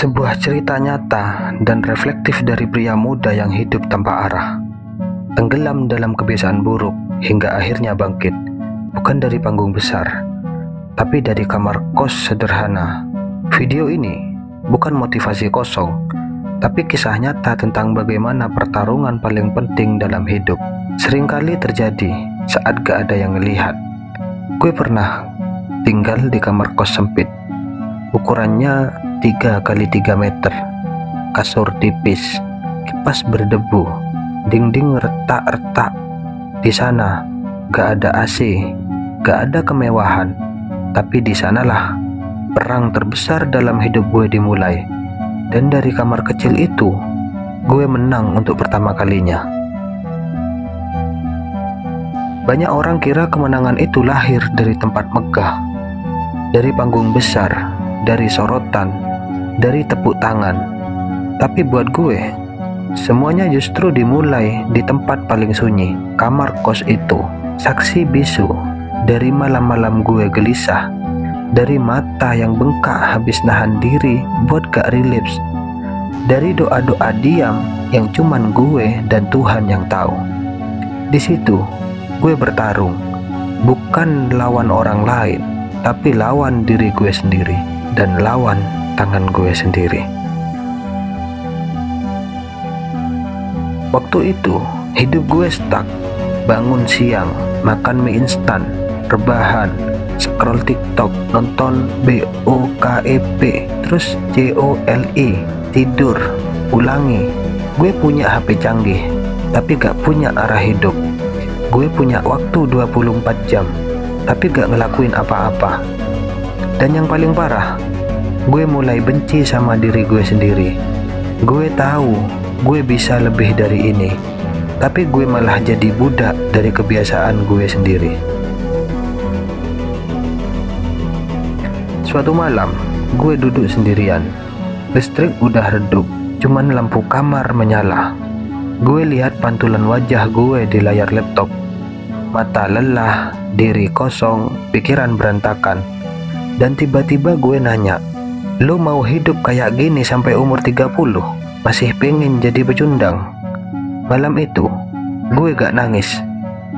Sebuah cerita nyata dan reflektif dari pria muda yang hidup tanpa arah, tenggelam dalam kebiasaan buruk hingga akhirnya bangkit, bukan dari panggung besar, tapi dari kamar kos sederhana. Video ini bukan motivasi kosong, tapi kisah nyata tentang bagaimana pertarungan paling penting dalam hidup seringkali terjadi saat gak ada yang ngelihat. Gue pernah tinggal di kamar kos sempit, ukurannya 3 kali 3 meter, kasur tipis, kipas berdebu, dinding retak-retak. Di sana gak ada AC, gak ada kemewahan, tapi di sanalah perang terbesar dalam hidup gue dimulai. Dan dari kamar kecil itu, gue menang untuk pertama kalinya. Banyak orang kira kemenangan itu lahir dari tempat megah, dari panggung besar, dari sorotan, dari tepuk tangan. Tapi buat gue, semuanya justru dimulai di tempat paling sunyi, kamar kos itu. Saksi bisu dari malam-malam gue gelisah, dari mata yang bengkak habis nahan diri buat gak relapse, dari doa-doa diam yang cuman gue dan Tuhan yang tahu. Di situ gue bertarung, bukan lawan orang lain, tapi lawan diri gue sendiri dan lawan tangan gue sendiri. Waktu itu hidup gue stuck. Bangun siang, makan mie instan, rebahan, scroll TikTok, nonton BOKEP, terus COLE, tidur, ulangi. Gue punya HP canggih, tapi gak punya arah hidup. Gue punya waktu 24 jam, tapi gak ngelakuin apa-apa. Dan yang paling parah, gue mulai benci sama diri gue sendiri. Gue tahu gue bisa lebih dari ini, tapi gue malah jadi budak dari kebiasaan gue sendiri. Suatu malam, gue duduk sendirian. Listrik udah redup, cuman lampu kamar menyala. Gue lihat pantulan wajah gue di layar laptop. Mata lelah, diri kosong, pikiran berantakan. Dan tiba-tiba gue nanya, "Lo mau hidup kayak gini sampai umur 30? Masih pengen jadi pecundang?" Malam itu, gue gak nangis,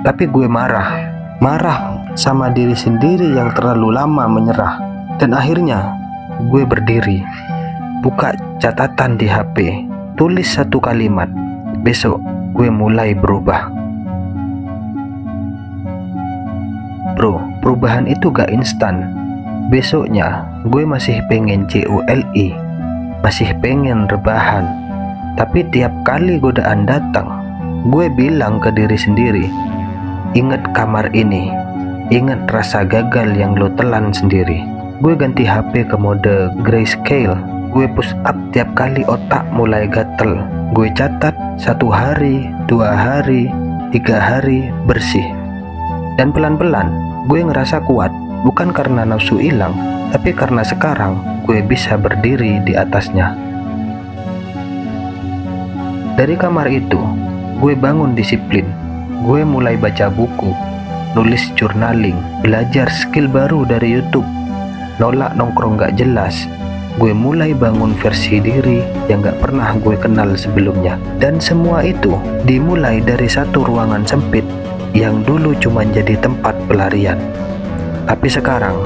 tapi gue marah. Marah sama diri sendiri yang terlalu lama menyerah. Dan akhirnya, gue berdiri, buka catatan di HP, tulis satu kalimat, "Besok gue mulai berubah." Bro, perubahan itu gak instan. Besoknya, gue masih pengen COLE, masih pengen rebahan. Tapi tiap kali godaan datang, gue bilang ke diri sendiri, "Ingat kamar ini, ingat rasa gagal yang lo telan sendiri." Gue ganti HP ke mode grayscale. Gue push up tiap kali otak mulai gatel. Gue catat 1 hari, 2 hari, 3 hari bersih. Dan pelan-pelan gue ngerasa kuat. Bukan karena nafsu hilang, tapi karena sekarang gue bisa berdiri di atasnya. Dari kamar itu, gue bangun disiplin. Gue mulai baca buku, nulis journaling, belajar skill baru dari YouTube, nolak nongkrong gak jelas. Gue mulai bangun versi diri yang gak pernah gue kenal sebelumnya. Dan semua itu dimulai dari satu ruangan sempit yang dulu cuma jadi tempat pelarian, tapi sekarang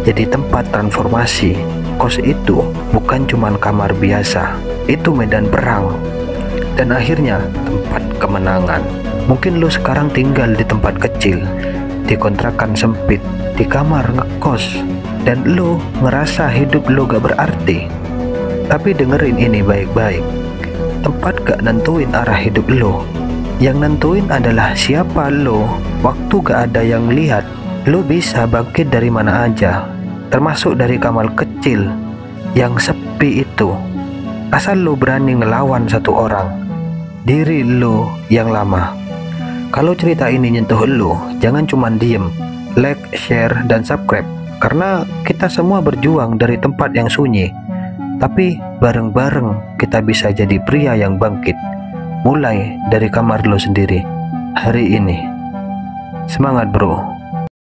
jadi tempat transformasi. Kos itu bukan cuma kamar biasa, itu medan perang, dan akhirnya tempat kemenangan. Mungkin lu sekarang tinggal di tempat kecil, di kontrakan sempit, di kamar ngekos, dan lu ngerasa hidup lu gak berarti. Tapi dengerin ini baik-baik, tempat gak nentuin arah hidup lu. Yang nentuin adalah siapa lu. Waktu gak ada yang lihat, lo bisa bangkit dari mana aja, termasuk dari kamar kecil yang sepi itu. Asal lo berani ngelawan satu orang, diri lo yang lama. Kalau cerita ini nyentuh lo, jangan cuma diem, like, share, dan subscribe. Karena kita semua berjuang dari tempat yang sunyi, tapi bareng-bareng kita bisa jadi pria yang bangkit. Mulai dari kamar lo sendiri hari ini. Semangat bro.